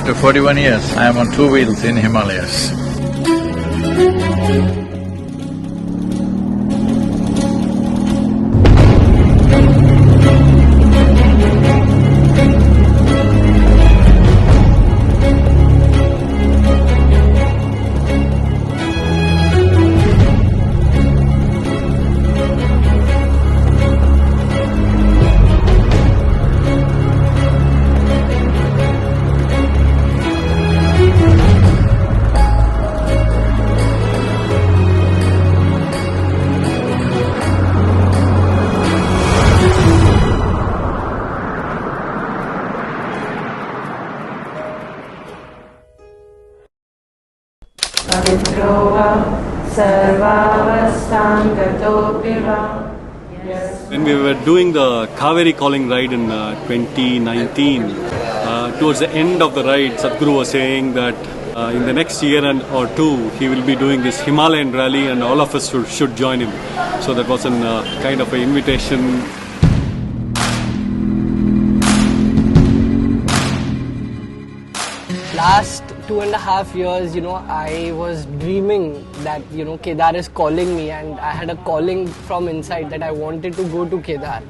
After 41 years, I am on two wheels in Himalayas. When we were doing the Kaveri calling ride in 2019, towards the end of the ride, Sadhguru was saying that in the next year or two, he will be doing this Himalayan rally and all of us should join him. So that was a kind of an invitation. Last 2.5 years, I was dreaming that, Kedar is calling me, and I had a calling from inside that I wanted to go to Kedar.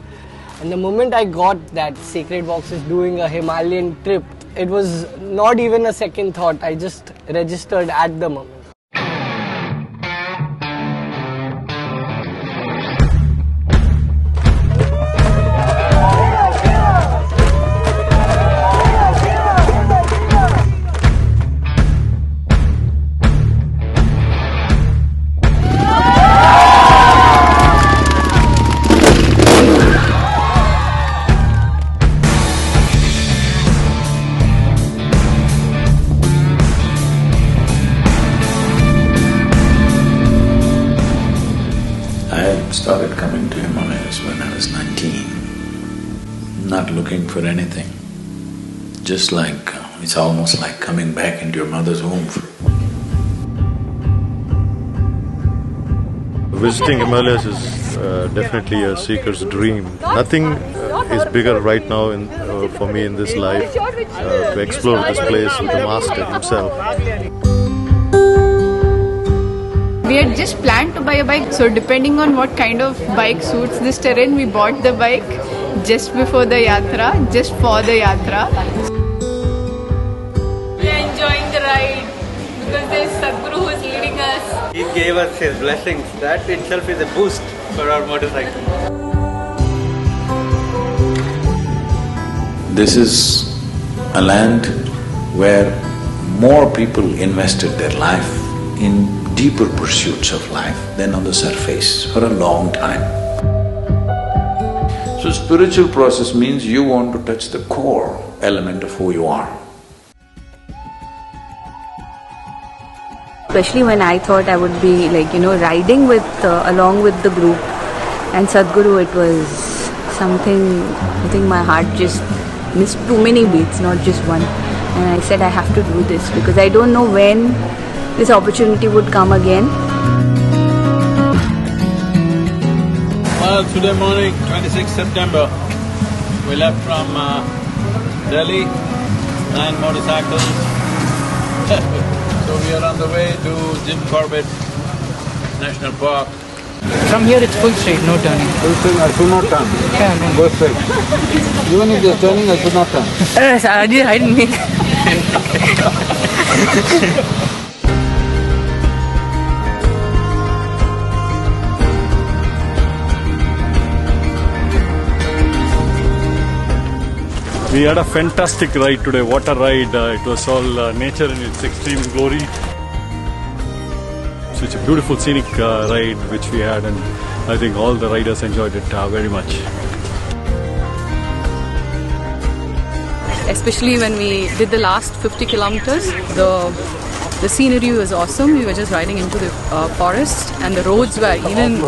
And the moment I got that Sacred Box is doing a Himalayan trip, it was not even a second thought. I just registered at the moment. I started coming to Himalayas when I was 19, not looking for anything. Just like… it's almost like coming back into your mother's womb. Visiting Himalayas is definitely a seeker's dream. Nothing is bigger right now for me in this life to explore this place with the Master himself. We had just planned to buy a bike, so depending on what kind of bike suits this terrain, we bought the bike just before the yatra, just for the yatra. We are enjoying the ride because there is Sadhguru who is leading us. He gave us his blessings. That itself is a boost for our motorcycle. This is a land where more people invested their life in deeper pursuits of life than on the surface for a long time. So spiritual process means you want to touch the core element of who you are. Especially when I thought I would be riding along with the group, and Sadhguru, it was something, I think my heart just missed too many beats, not just one. And I said I have to do this because I don't know when this opportunity would come again. Well, today morning, 26th September, we left from Delhi, 9 motorcycles. So we are on the way to Jim Corbett National Park. From here it's full straight, no turning. Full straight, I should not turn. Yeah, no. Go straight. Even if there's turning, I should not turn. I didn't mean. We had a fantastic ride today, water ride. It was all nature in its extreme glory. So it's a beautiful scenic ride which we had, and I think all the riders enjoyed it very much. Especially when we did the last 50 kilometers, the scenery was awesome. We were just riding into the forest, and the roads were even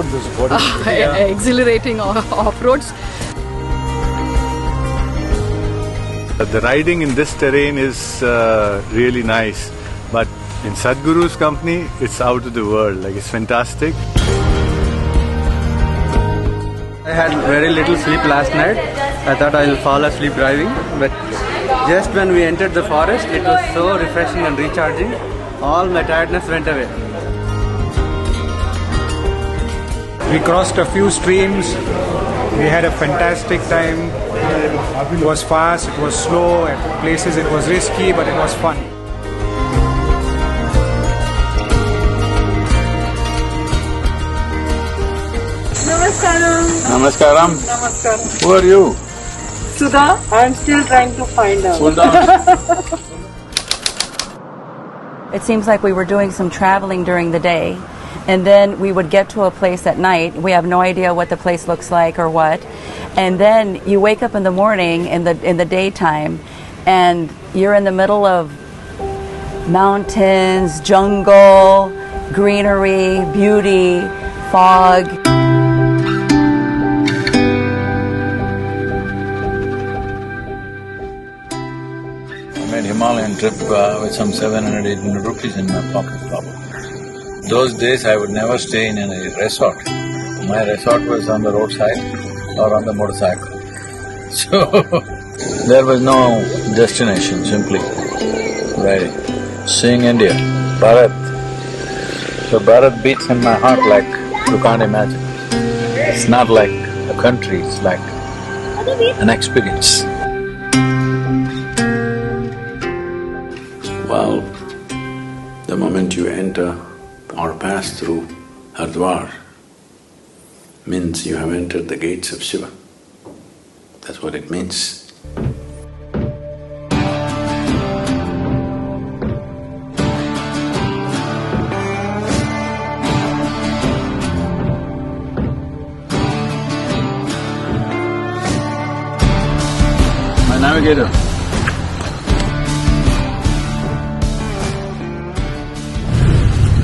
exhilarating off-roads. The riding in this terrain is really nice, but in Sadhguru's company, it's out of the world. It's fantastic. I had very little sleep last night. I thought I'll fall asleep driving, but Just when we entered the forest, it was so refreshing and recharging. All my tiredness went away. We crossed a few streams. We had a fantastic time. It was fast, it was slow, at places it was risky, but it was fun. Namaskaram. Namaskaram. Namaskaram. Who are you? Sudha, I am still trying to find out. It seems like we were doing some traveling during the day, and then we would get to a place at night. We have no idea what the place looks like or what. And then you wake up in the morning in the daytime, and you're in the middle of mountains, jungle, greenery, beauty, fog. I made Himalayan trip with some 700-800 rupees in my pocket probably. Those days I would never stay in a resort. My resort was on the roadside or on the motorcycle. So, there was no destination, simply seeing India, Bharat. So Bharat beats in my heart like you can't imagine. It's not like a country, it's like an experience. Well, the moment you enter or pass through Hardwar means you have entered the gates of Shiva. That's what it means. My navigator.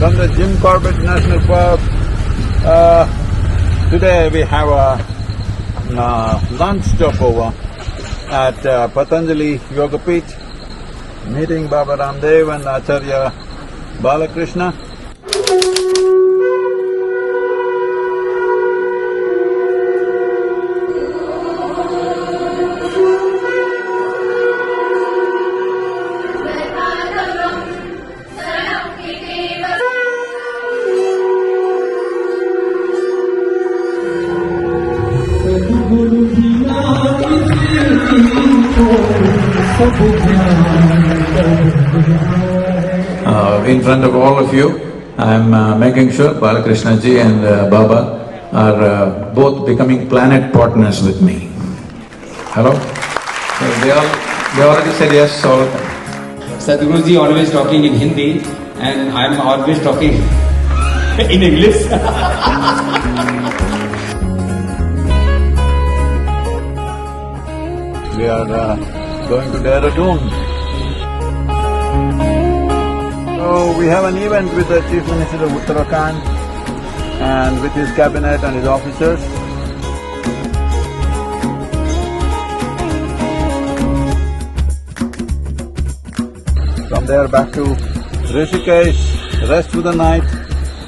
From the Jim Corbett National Park, today we have a lunch stopover at Patanjali Yoga Peeth, meeting Baba Ramdev and Acharya Balakrishna. In front of all of you, I'm making sure Balakrishna ji and Baba are both becoming planet partners with me. Hello? So they already said yes, all of them. Sadhguru ji always talking in Hindi and I'm always talking in English. We are going to Dehradun. So we have an event with the Chief Minister of Uttarakhand and with his cabinet and his officers. From there back to Rishikesh, rest for the night,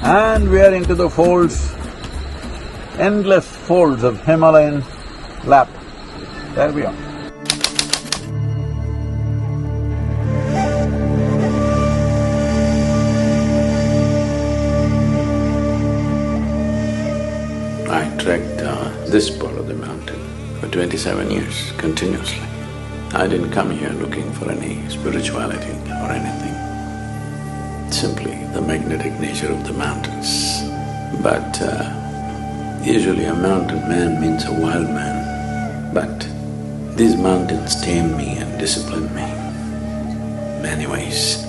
and we are into the folds, endless folds of Himalayan lap. There we are. I trekked this part of the mountain for 27 years continuously. I didn't come here looking for any spirituality or anything, simply the magnetic nature of the mountains. But usually a mountain man means a wild man, but these mountains tame me and discipline me many ways.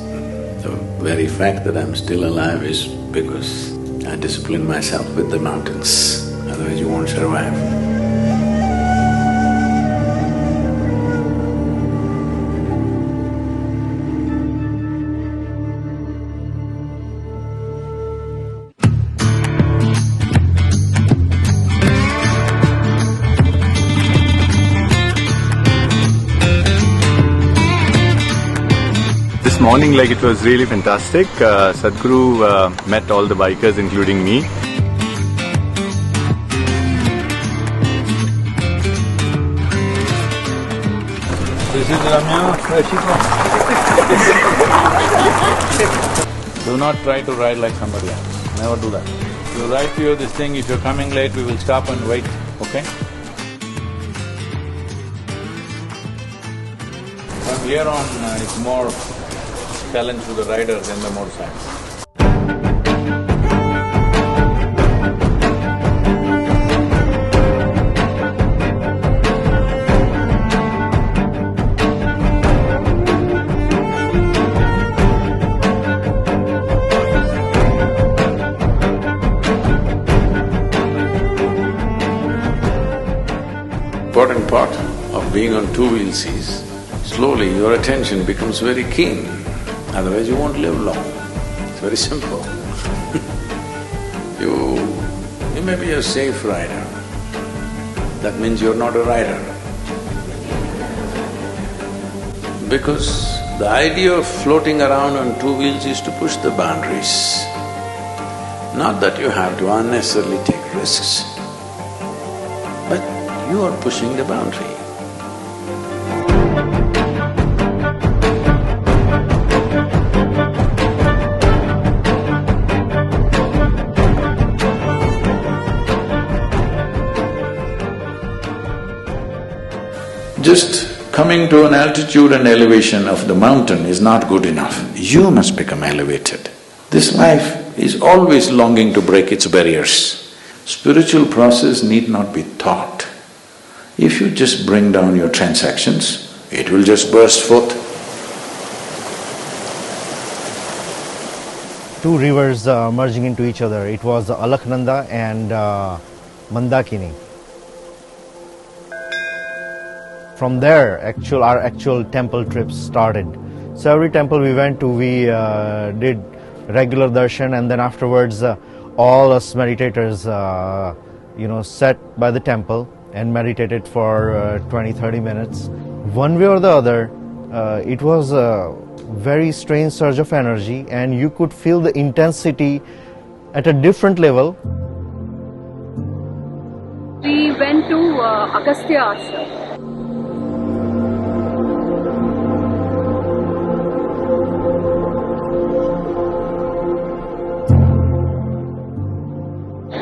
The very fact that I'm still alive is because I discipline myself with the mountains, otherwise you won't survive. This morning, like, it was really fantastic. Sadhguru met all the bikers, including me. This This is Ramya. Where is she from? Do not try to ride like somebody else. Never do that. You write to you this thing, if you're coming late, we will stop and wait, okay? From here on, it's more challenge to the rider than the motorcycle. Important part of being on two wheels is, slowly your attention becomes very keen, otherwise you won't live long. It's very simple. You may be a safe rider, that means you're not a rider. Because the idea of floating around on two wheels is to push the boundaries, not that you have to unnecessarily take risks, but you are pushing the boundary. Just coming to an altitude and elevation of the mountain is not good enough. You must become elevated. This life is always longing to break its barriers. Spiritual process need not be taught. If you just bring down your transactions, it will just burst forth. Two rivers merging into each other. It was Alaknanda and Mandakini. From there, our actual temple trips started. So every temple we went to, we did regular darshan, and then afterwards, all us meditators, sat by the temple and meditated for 20-30 minutes. One way or the other, it was a very strange surge of energy, and you could feel the intensity at a different level. We went to Agastya Ashram.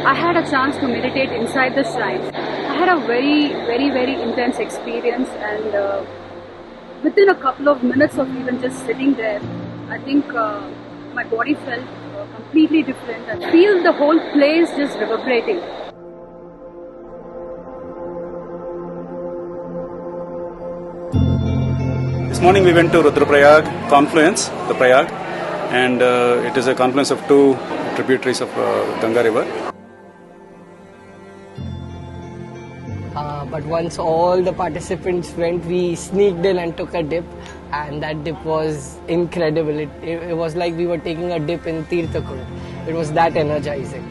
I had a chance to meditate inside the shrine. I had a very intense experience, and within a couple of minutes of even just sitting there, I think my body felt completely different. I feel the whole place just reverberating. This morning we went to Rudraprayag confluence, the Prayag, and it is a confluence of two tributaries of Ganga river. But once all the participants went, we sneaked in and took a dip, and that dip was incredible. It was like we were taking a dip in Tirthakund. It was that energizing.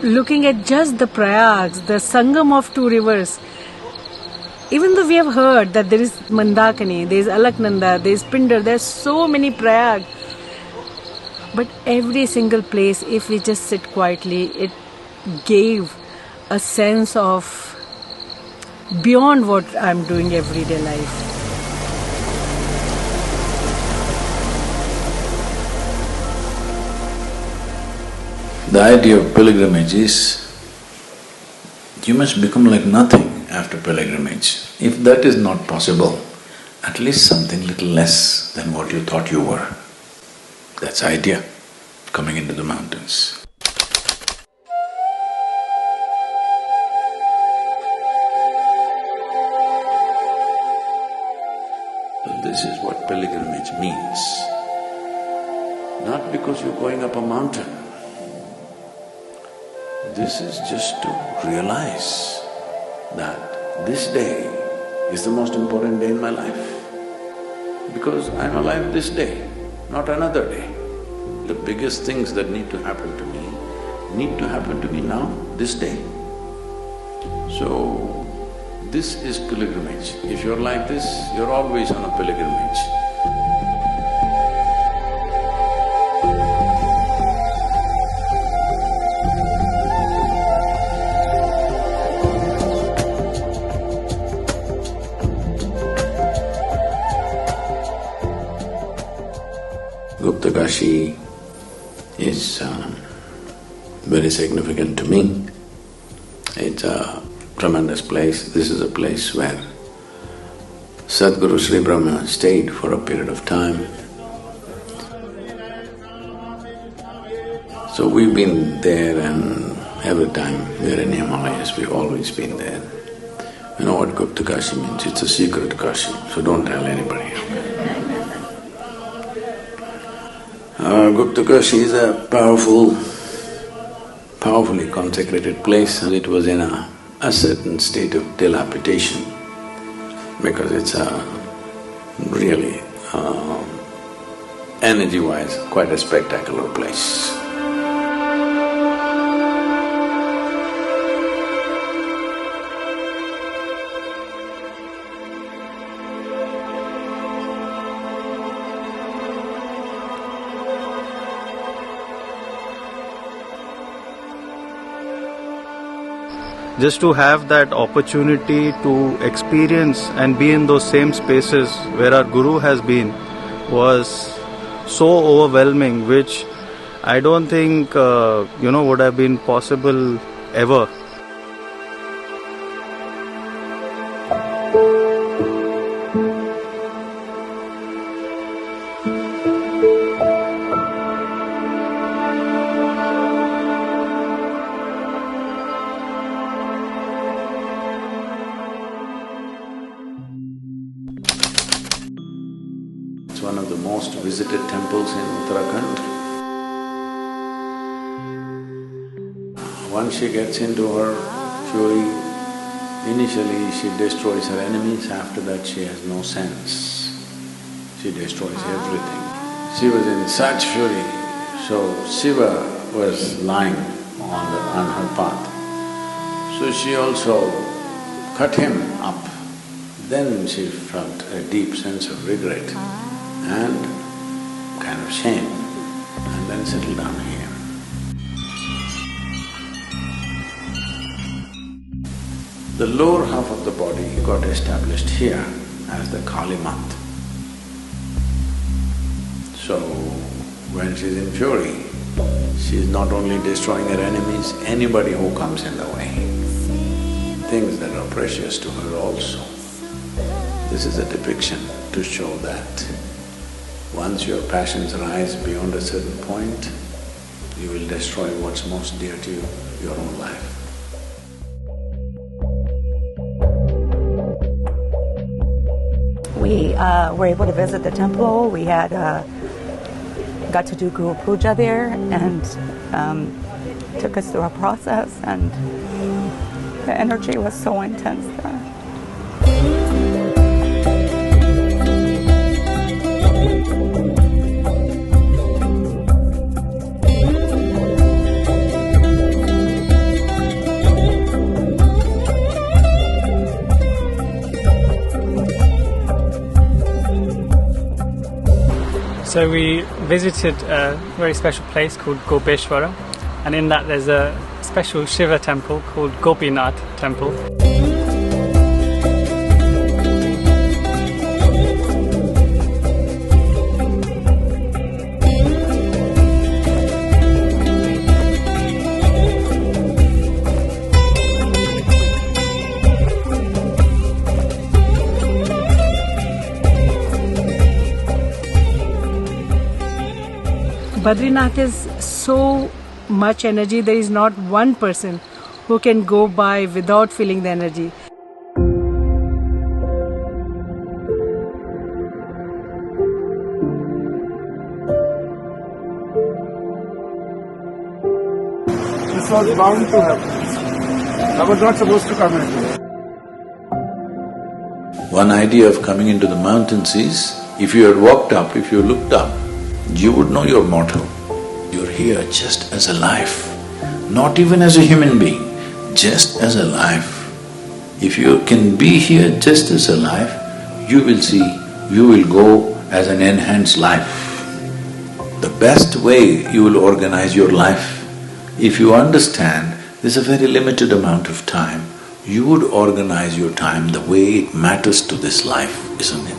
Looking at just the Prayags, the Sangam of two rivers, even though we have heard that there is Mandakini, there is Alaknanda, there is Pindar, there are so many Prayag, but every single place, if we just sit quietly, it gave a sense of beyond what I'm doing everyday life. The idea of pilgrimage is, you must become like nothing after pilgrimage. If that is not possible, at least something little less than what you thought you were. That's the idea, coming into the mountains. This is what pilgrimage means. Not because you're going up a mountain. This is just to realize that this day is the most important day in my life. Because I'm alive this day, not another day. The biggest things that need to happen to me now, this day. So, this is pilgrimage. If you're like this, you're always on a pilgrimage. Gupta Kashi is very significant to me. It's a tremendous place. This is a place where Sadhguru Sri Brahma stayed for a period of time. So we've been there, and every time we're in Himalayas, we've always been there. You know what Gupta Kashi means? It's a secret Kashi, so don't tell anybody. Gupta Kashi is a powerfully consecrated place, and it was in a certain state of dilapidation because it's really energy-wise quite a spectacular place. Just to have that opportunity to experience and be in those same spaces where our Guru has been was so overwhelming, which I don't think would have been possible ever. It's one of the most visited temples in Uttarakhand. Once she gets into her fury, initially she destroys her enemies, after that she has no sense. She destroys everything. She was in such fury, so Shiva was lying on her path. So she also cut him up. Then she felt a deep sense of regret and kind of shame, and then settled down here. The lower half of the body got established here as the Kali Mat. So, when she's in fury, she's not only destroying her enemies, anybody who comes in the way, things that are precious to her also. This is a depiction to show that once your passions rise beyond a certain point, you will destroy what's most dear to you, your own life. We were able to visit the temple. We had got to do Guru Puja there, and took us through a process, and the energy was so intense there. So we visited a very special place called Gopeshwara, and in that there's a special Shiva temple called Gopinath temple. Badrinath is so much energy, there is not one person who can go by without feeling the energy. This was bound to happen. I was not supposed to come here. One idea of coming into the mountains is, if you had walked up, if you looked up, you would know you're mortal. You're here just as a life, not even as a human being, just as a life. If you can be here just as a life, you will see, you will go as an enhanced life. The best way you will organize your life, if you understand there's a very limited amount of time, you would organize your time the way it matters to this life, isn't it?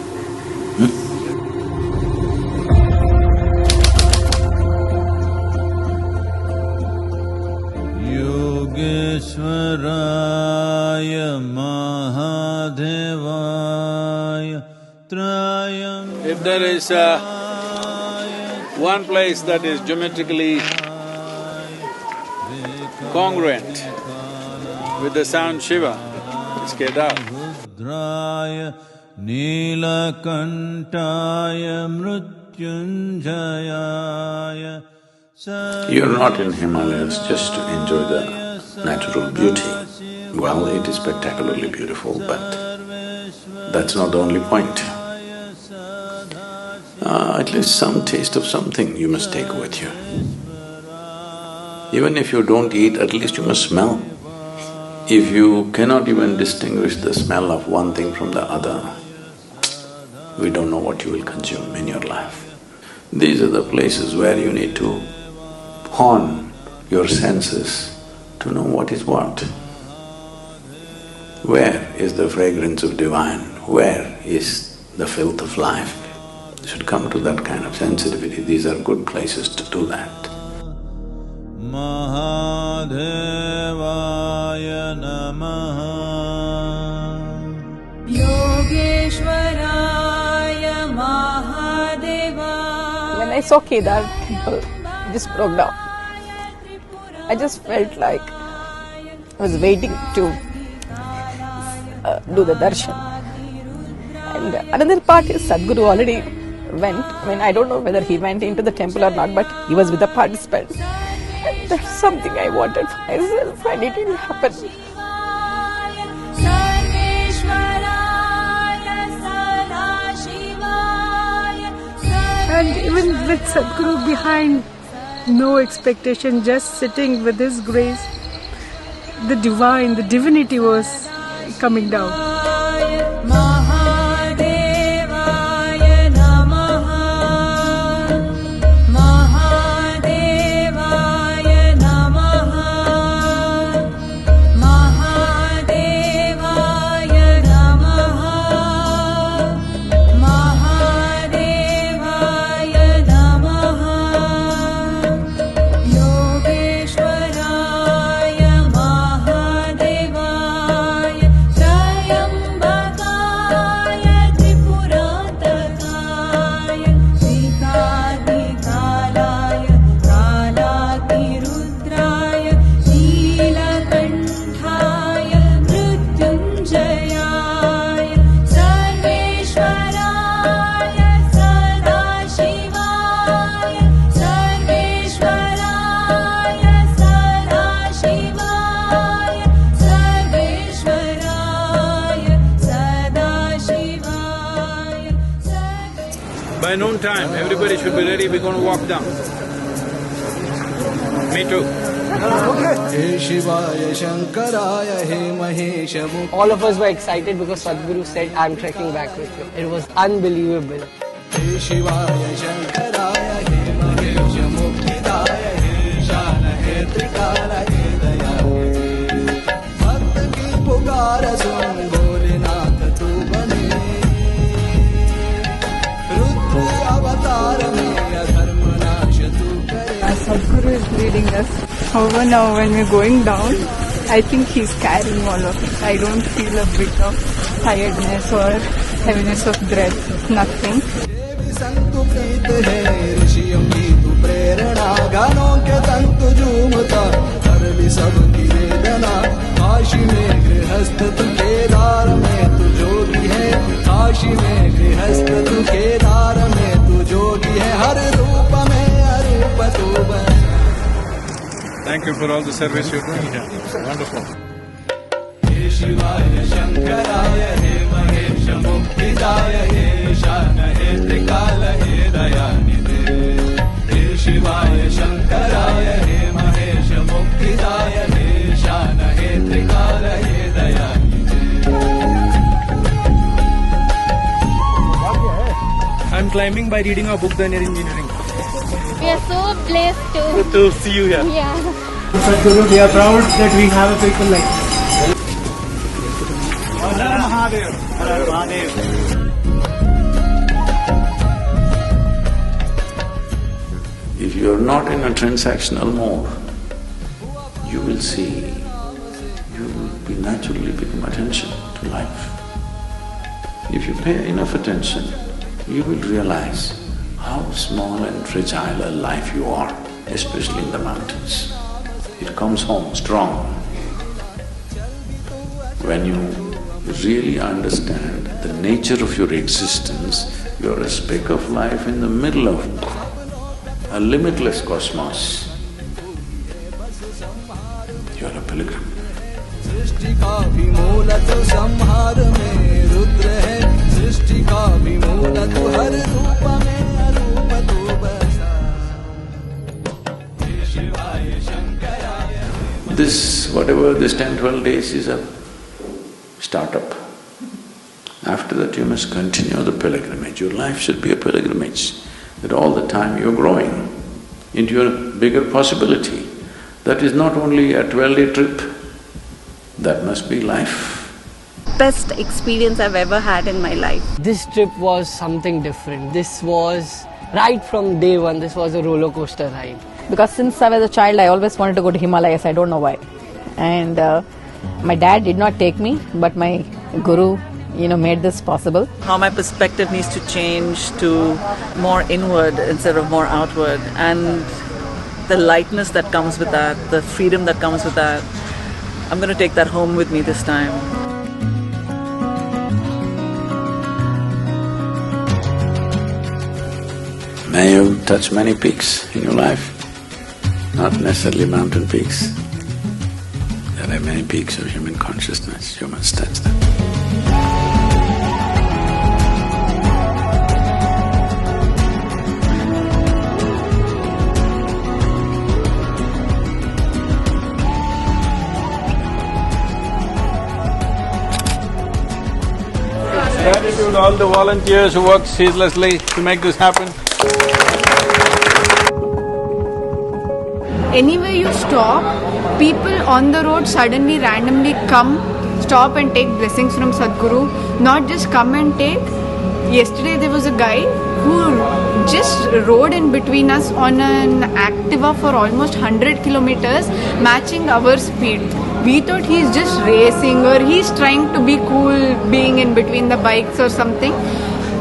is one place that is geometrically congruent with the sound Shiva. It's Kedar. You're not in Himalayas just to enjoy the natural beauty. Well, it is spectacularly beautiful, but that's not the only point. At least some taste of something you must take with you. Even if you don't eat, at least you must smell. If you cannot even distinguish the smell of one thing from the other, we don't know what you will consume in your life. These are the places where you need to hone your senses to know what is what. Where is the fragrance of divine? Where is the filth of life? You should come to that kind of sensitivity. These are good places to do that. Mahadevaya Namaha Yogeshwaraya Mahadeva. When I saw Kedar temple, I just broke down. I just felt like I was waiting to do the darshan. And another part is Sadhguru already went. I mean, I don't know whether he went into the temple or not, but he was with the participants. And that's something I wanted for myself, and it will happen. And even with Sadhguru behind, no expectation, just sitting with His grace, the divine, the divinity was coming down. By noon time, everybody should be ready, we're going to walk down. Me too. All of us were excited because Sadhguru said, I'm trekking back with you. It was unbelievable. Sadhguru is leading us. However, now when we're going down, I think he's carrying all of it. I don't feel a bit of tiredness or heaviness of breath, nothing. Thank you for all the service you're doing here. Wonderful. I'm climbing by reading a book, The Inner Engineering. We are so blessed Good to see you here. Yeah. Sadhguru, we are proud that we have a people like If you're not in a transactional mode, you will see, you will be naturally paying attention to life. If you pay enough attention, you will realize how small and fragile a life you are, especially in the mountains. It comes home strong. When you really understand the nature of your existence, you're a speck of life in the middle of a limitless cosmos. You're a pilgrim. सृष्टि का भी मूलत संहार में रुद्र है, सृष्टि का भी मूलत हर रूप में अरूप तू बसा। शिवाय शंकराय। This, whatever this 10-12 days is a startup. After that you must continue the pilgrimage. Your life should be a pilgrimage, that all the time you're growing into your bigger possibility. That is not only a 12-day trip, that must be life. Best experience I've ever had in my life. This trip was something different. This was, right from day one, this was a roller coaster ride. Because since I was a child, I always wanted to go to Himalayas, I don't know why. And my dad did not take me, but my guru, made this possible. How my perspective needs to change to more inward instead of more outward. And the lightness that comes with that, the freedom that comes with that, I'm going to take that home with me this time. May you touch many peaks in your life, not necessarily mountain peaks. There are many peaks of human consciousness, you must touch them. Gratitude to all the volunteers who work ceaselessly to make this happen. Anywhere you stop, people on the road suddenly randomly come, stop and take blessings from Sadhguru. Not just come and take. Yesterday there was a guy who just rode in between us on an Activa for almost 100 kilometers, matching our speed. We thought he's just racing or he's trying to be cool being in between the bikes or something.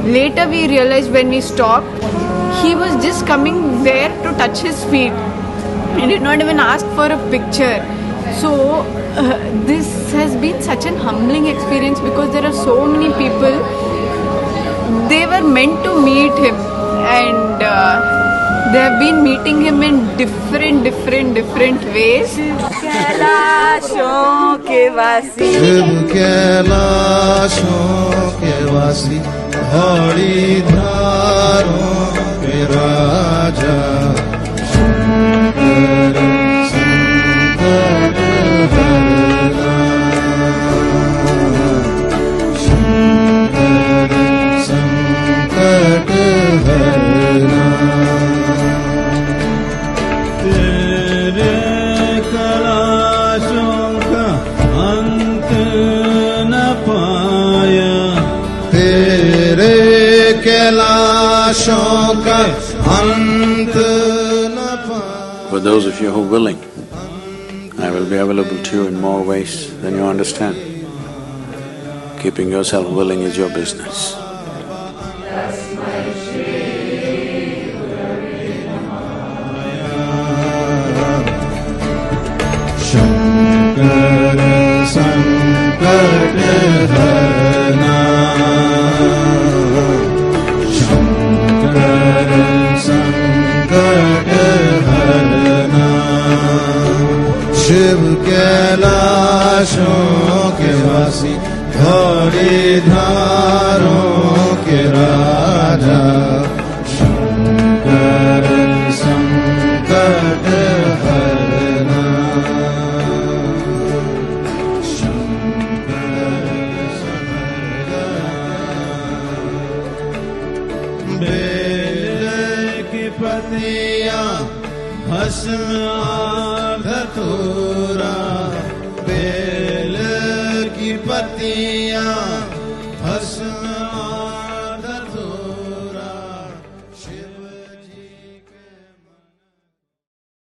Later we realized when we stopped, he was just coming there to touch his feet. He did not even ask for a picture. So this has been such an humbling experience because there are so many people, they were meant to meet him and they have been meeting him in different ways. Shiv कैलाशों के वासी धौली धारों के राजा शंकर संकट हरना शंकर संकट हरना तेरे कैलाशों का अंत न पाया तेरे कैलाशों का अंत न पाया. For those of you who are willing, I will be available to you in more ways than you understand. Keeping yourself willing is your business. Shankar संकट हरना शंकर संकट हरना शिव कैलाशों के वासी धौली धारों के राजा शंकर संकट हरना पतियाँ भस्म धतूरा बेल की पतियाँ